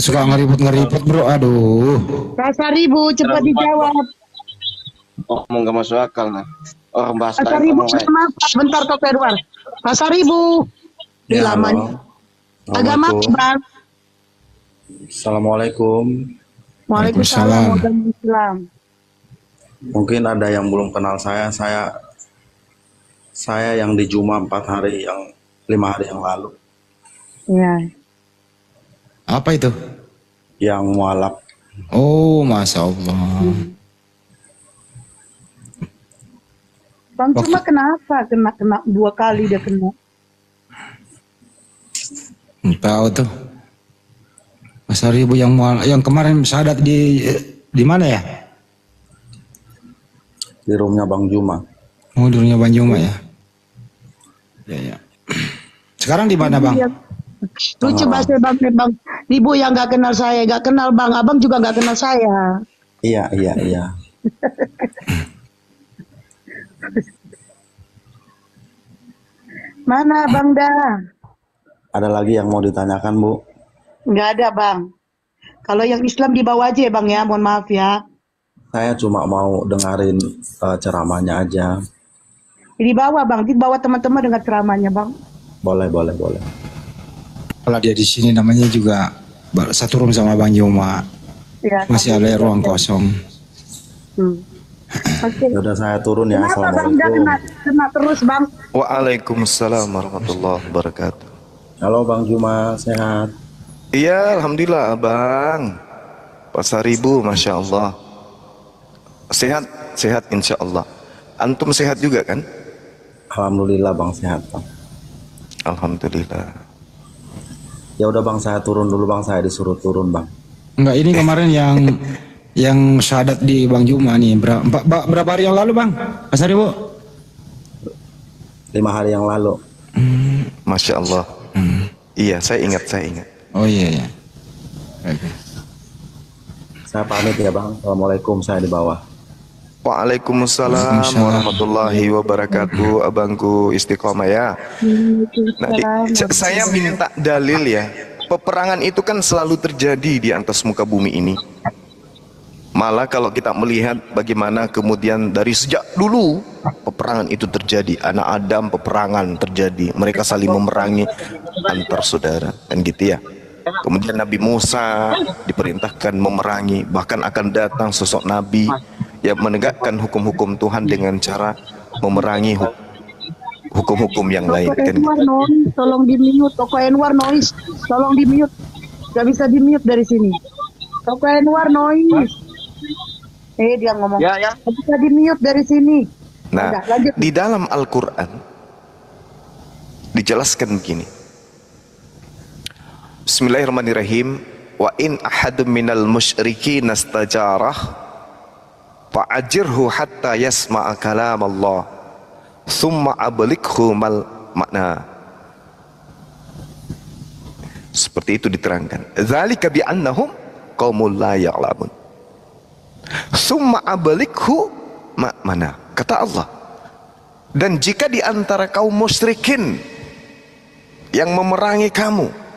suka ngeribut-ngeribut, bro? Aduh. Pasar Ibu, cepat dijawab. Oh, mau nggak masuk akal nah. Orang bahasa Pasar lain Ibu, ngomong lain. kenapa? Bentar kau keluar. Pasar Ibu. Di Ya, lamanya. halo. Agama apa, Assalamualaikum. Bang? Assalamualaikum. Waalaikumsalam. Waalaikumsalam. Mungkin ada yang belum kenal saya. Saya yang di Juma 5 hari yang lalu. Ya. Apa itu? Yang mualaf. Oh, Masya Allah. Bang Juma kenapa? Kena 2 kali dia kena. Tahu tuh. Mas Ribu yang kemarin syahadat di mana ya? Di rumahnya Bang Juma. Oh, di rumahnya Bang Juma ya. Ya. Sekarang di mana, Bang? Lucu bahasa Bang. Ibu yang nggak kenal saya, nggak kenal Bang. Abang juga nggak kenal saya. Iya. Mana Bang dah? Ada lagi yang mau ditanyakan, Bu? Nggak ada Bang. Kalau yang Islam dibawa aja ya Bang ya, mohon maaf ya. Saya cuma mau dengerin ceramahnya aja. Di bawah Bang, di bawah teman-teman dengar ceramahnya Bang. Boleh. Kalau dia di sini namanya juga satu room sama Bang Juma. Ya, Masih ada ruang kosong. Oke. Udah saya turun ya. Kenapa Bang Assalamualaikum. kena terus Bang? Waalaikumsalam warahmatullahi wabarakatuh. Halo Bang Juma, sehat? Iya, alhamdulillah Abang. Pasar Ibu, masya Allah. Sehat insya Allah. Antum sehat juga kan? Alhamdulillah Bang, sehat Bang. Alhamdulillah. Ya udah Bang, saya turun dulu Bang, saya disuruh turun Bang. Enggak, ini kemarin yang syahadat di Bang Juma nih berapa hari yang lalu Bang? Pasar Ibu? 5 hari yang lalu. Masya Allah. Iya, saya ingat. Oh iya. Oke. Saya pamit ya Bang, Assalamualaikum, saya di bawah. Waalaikumsalam warahmatullahi wabarakatuh. Abangku istiqomah ya. Nah, saya minta dalil ya. Peperangan itu kan selalu terjadi di atas muka bumi ini. Malah kalau kita melihat bagaimana kemudian dari sejak dulu peperangan itu terjadi. Anak Adam peperangan terjadi. Mereka saling memerangi antar saudara kan gitu ya. Kemudian Nabi Musa diperintahkan memerangi, bahkan akan datang sosok Nabi yang menegakkan hukum-hukum Tuhan dengan cara memerangi hukum-hukum yang lain. Toko Enwar noise, tolong di mute. Toko Enwar noise, tolong di mute. Gak bisa di mute dari sini. Toko Enwar noise. Dia ngomong. Ya. Gak bisa di mute dari sini. Nah, udah, lanjut. di dalam Al-Quran dijelaskan begini. Bismillahirrahmanirrahim. Wa in ahadun minal musyrikin istajarah fa'ajirhu hatta yasma'a kalam Allah thumma ablighu mal makna. Seperti itu diterangkan. Dzalika bi annahum qaumul la ya'lamun. Thumma ablighu mana? Kata Allah. Dan jika di antara kaum musyrikin yang memerangi kamu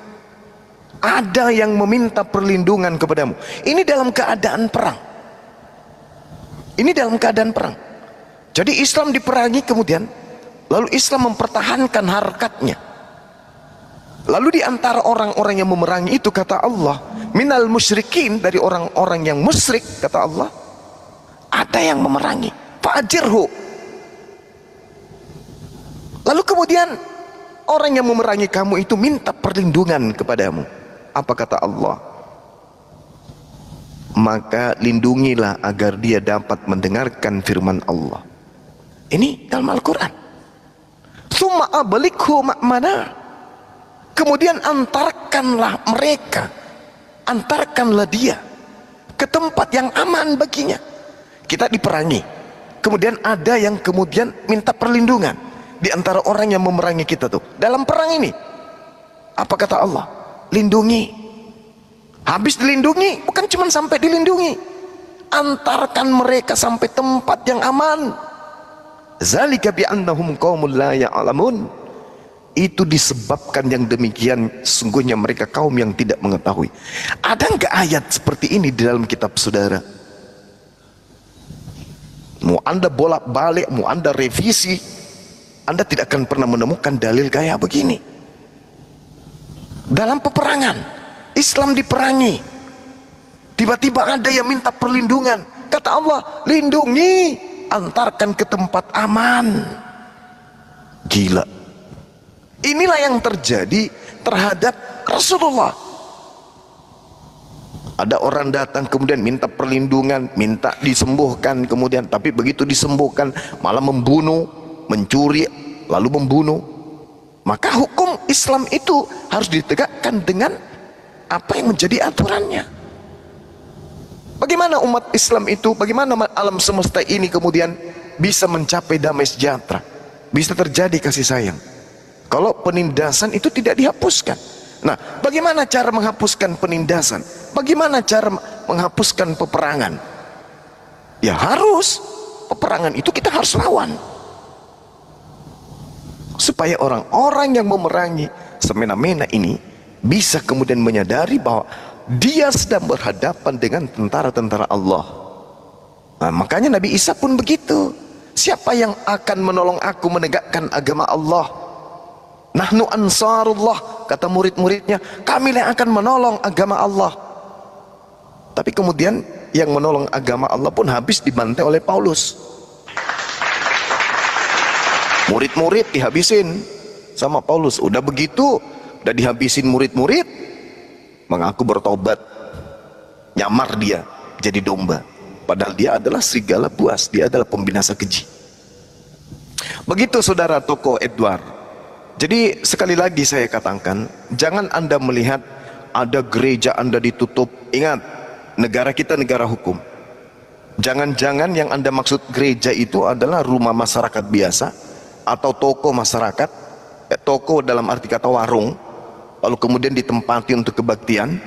ada yang meminta perlindungan kepadamu, ini dalam keadaan perang. Ini dalam keadaan perang. Jadi Islam diperangi kemudian, lalu Islam mempertahankan harkatnya. Lalu di antara orang-orang yang memerangi itu kata Allah, minal musyrikin, dari orang-orang yang musyrik kata Allah, ada yang memerangi. Fa'ajirhu. Lalu kemudian orang yang memerangi kamu itu minta perlindungan kepadamu. Apa kata Allah? Maka lindungilah agar dia dapat mendengarkan firman Allah. Ini dalam Al-Quran. Summa ablighu ma'mana. Kemudian antarkanlah mereka, antarkanlah dia ke tempat yang aman baginya. Kita diperangi, kemudian ada yang kemudian minta perlindungan di antara orang yang memerangi kita tuh dalam perang ini. Apa kata Allah? Lindungi. Habis dilindungi, bukan cuma sampai dilindungi, antarkan mereka sampai tempat yang aman. Zalika bi annahum qaumul la ya'lamun. Itu disebabkan yang demikian sungguhnya mereka kaum yang tidak mengetahui. Ada enggak ayat seperti ini di dalam kitab saudara? Mau Anda bolak-balik, mau Anda revisi, Anda tidak akan pernah menemukan dalil kayak begini. Dalam peperangan Islam diperangi, tiba-tiba ada yang minta perlindungan. Kata Allah, lindungi, antarkan ke tempat aman. Gila. Inilah yang terjadi terhadap Rasulullah. Ada orang datang kemudian minta perlindungan, minta disembuhkan, kemudian tapi begitu disembuhkan malah membunuh, mencuri, lalu membunuh. Maka hukum Islam itu harus ditegakkan dengan apa yang menjadi aturannya. Bagaimana umat Islam itu, bagaimana alam semesta ini kemudian bisa mencapai damai sejahtera, bisa terjadi kasih sayang, kalau penindasan itu tidak dihapuskan. Nah, bagaimana cara menghapuskan penindasan? Bagaimana cara menghapuskan peperangan? Ya harus, peperangan itu kita harus lawan, supaya orang-orang yang memerangi semena-mena ini bisa kemudian menyadari bahwa dia sedang berhadapan dengan tentara-tentara Allah. Nah, makanya Nabi Isa pun begitu. Siapa yang akan menolong aku menegakkan agama Allah? Nahnu ansarullah, kata murid-muridnya, kami yang akan menolong agama Allah. Tapi kemudian yang menolong agama Allah pun habis dibantai oleh Paulus. Murid-murid dihabisin sama Paulus. Udah begitu, udah dihabisin murid-murid, mengaku bertobat, nyamar dia jadi domba. Padahal dia adalah serigala buas, dia adalah pembinasa keji. Begitu saudara Toko Edward. Jadi sekali lagi saya katakan, jangan Anda melihat ada gereja Anda ditutup. Ingat, negara kita negara hukum. Jangan-jangan yang Anda maksud gereja itu adalah rumah masyarakat biasa atau toko masyarakat, toko dalam arti kata warung, lalu kemudian ditempati untuk kebaktian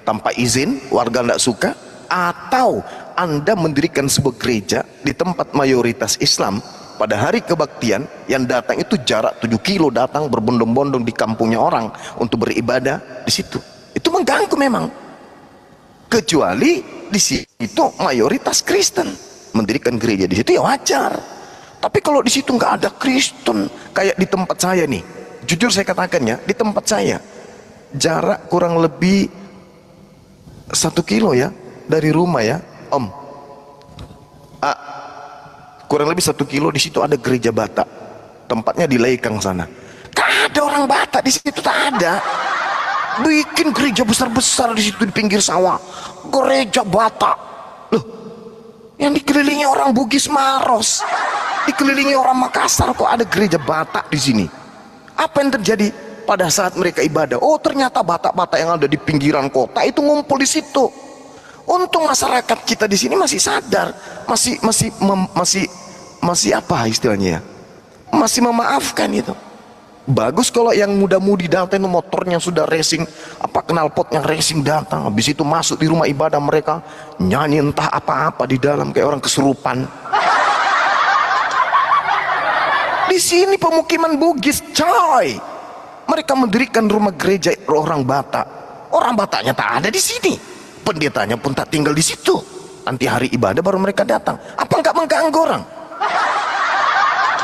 tanpa izin, warga tidak suka. Atau Anda mendirikan sebuah gereja di tempat mayoritas Islam, pada hari kebaktian yang datang itu jarak 7 kilo datang berbondong-bondong di kampungnya orang untuk beribadah di situ. Itu mengganggu memang. Kecuali di situ mayoritas Kristen, mendirikan gereja di situ ya wajar. Tapi kalau di situ nggak ada Kristen, kayak di tempat saya nih, jujur saya katakan ya, di tempat saya jarak kurang lebih 1 kilo ya dari rumah ya, Om. Kurang lebih 1 kilo di situ ada gereja Batak, tempatnya di Lekang sana. Tak ada orang Batak di situ, tak ada. Bikin gereja besar-besar di situ di pinggir sawah, gereja Batak. Loh, yang dikelilingi orang Bugis Maros, dikelilingi orang Makassar, kok ada gereja Batak di sini? Apa yang terjadi pada saat mereka ibadah? Oh, ternyata Batak-Batak yang ada di pinggiran kota itu ngumpul di situ. Untung masyarakat kita di sini masih sadar, masih apa istilahnya ya? Masih memaafkan itu. Bagus kalau yang muda-mudi datang motornya sudah racing, knalpotnya racing datang, habis itu masuk di rumah ibadah mereka nyanyi entah apa-apa di dalam kayak orang kesurupan. Di sini pemukiman Bugis, coy. Mereka mendirikan rumah gereja orang Batak. Orang Bataknya tak ada di sini. Pendetanya pun tak tinggal di situ. Nanti hari ibadah baru mereka datang. Apa enggak mengganggu orang?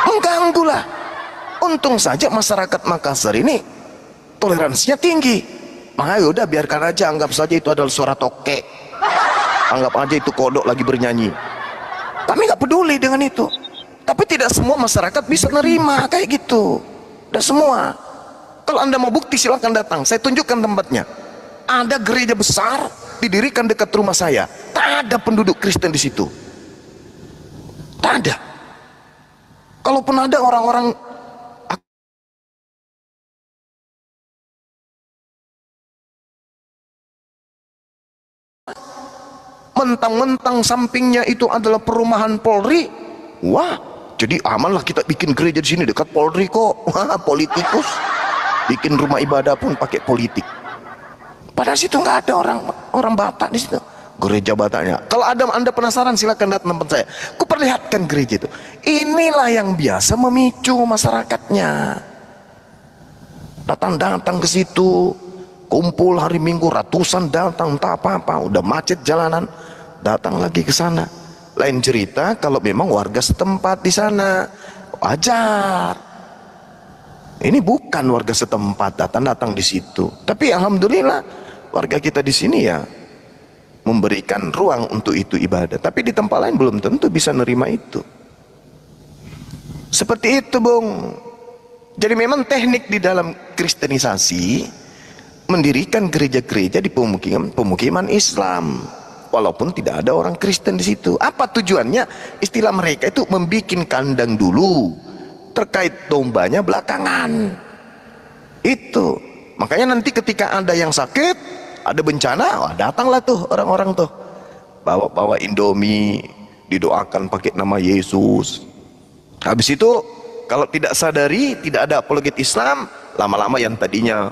Mengganggu lah. Untung saja masyarakat Makassar ini toleransinya tinggi. Makanya udah biarkan aja, anggap saja itu adalah suara tokek. Anggap aja itu kodok lagi bernyanyi. Kami nggak peduli dengan itu. Tapi tidak semua masyarakat bisa nerima kayak gitu. Tidak semua. Kalau Anda mau bukti silahkan datang. Saya tunjukkan tempatnya. Ada gereja besar didirikan dekat rumah saya, tak ada penduduk Kristen di situ, tak ada. Kalaupun ada orang-orang mentang-mentang sampingnya itu adalah perumahan Polri, wah, jadi aman lah kita bikin gereja di sini dekat Polri kok. Wah, politikus bikin rumah ibadah pun pakai politik. Padahal situ nggak ada orang Batak di situ. Gereja Bataknya. Kalau ada Anda penasaran silakan datang tempat saya. Kuperlihatkan gereja itu. Inilah yang biasa memicu masyarakatnya. Datang ke situ, kumpul hari Minggu ratusan datang entah apa-apa, udah macet jalanan, datang lagi ke sana. Lain cerita kalau memang warga setempat di sana, wajar. Ini bukan warga setempat datang di situ. Tapi alhamdulillah warga kita di sini ya memberikan ruang untuk itu ibadah. Tapi di tempat lain belum tentu bisa nerima itu. Seperti itu, Bung. Jadi memang teknik di dalam kristenisasi mendirikan gereja-gereja di pemukiman Islam, walaupun tidak ada orang Kristen di situ. Apa tujuannya? Istilah mereka itu membikin kandang dulu, terkait dombanya belakangan. Itu makanya nanti ketika ada yang sakit, ada bencana, wah datanglah tuh orang-orang tuh bawa Indomie, didoakan pakai nama Yesus. Habis itu kalau tidak sadari, tidak ada apologet Islam, lama-lama yang tadinya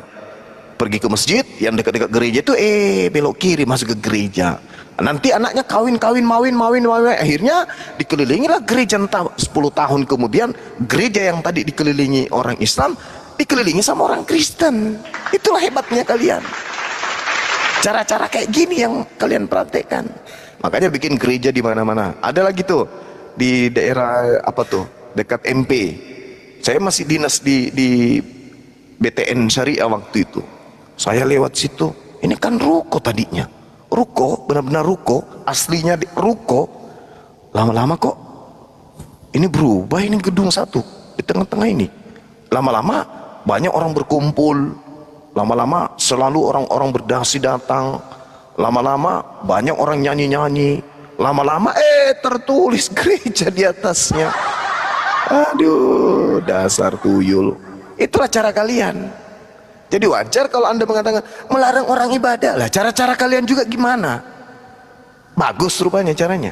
pergi ke masjid yang dekat-dekat gereja itu belok kiri masuk ke gereja. Nanti anaknya kawin, akhirnya dikelilingi lah gereja. Entah 10 tahun kemudian gereja yang tadi dikelilingi orang Islam dikelilingi sama orang Kristen. Itulah hebatnya kalian. Cara-cara kayak gini yang kalian praktekkan. Makanya bikin gereja di mana-mana. Ada lagi tuh di daerah apa tuh, dekat MP. Saya masih dinas di BTN Syariah waktu itu. Saya lewat situ. Ini kan ruko tadinya. Ruko, benar-benar ruko. Aslinya ruko. Lama-lama kok ini berubah, ini gedung satu di tengah-tengah ini. Lama-lama banyak orang berkumpul. Lama-lama selalu orang-orang berdasi datang. Lama-lama banyak orang nyanyi-nyanyi. Lama-lama tertulis gereja di atasnya. Aduh, dasar tuyul. Itulah cara kalian. Jadi wajar kalau Anda mengatakan melarang orang ibadah. Lah cara-cara kalian juga gimana? Bagus rupanya caranya.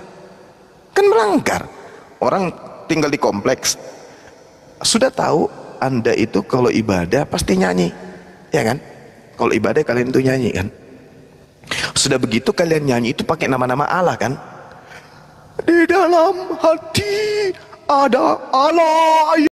Kan melanggar. Orang tinggal di kompleks. Sudah tahu Anda itu kalau ibadah pasti nyanyi. Ya kan? Kalau ibadah kalian itu nyanyi kan? Sudah begitu kalian nyanyi itu pakai nama-nama Allah kan? Di dalam hati ada Allah.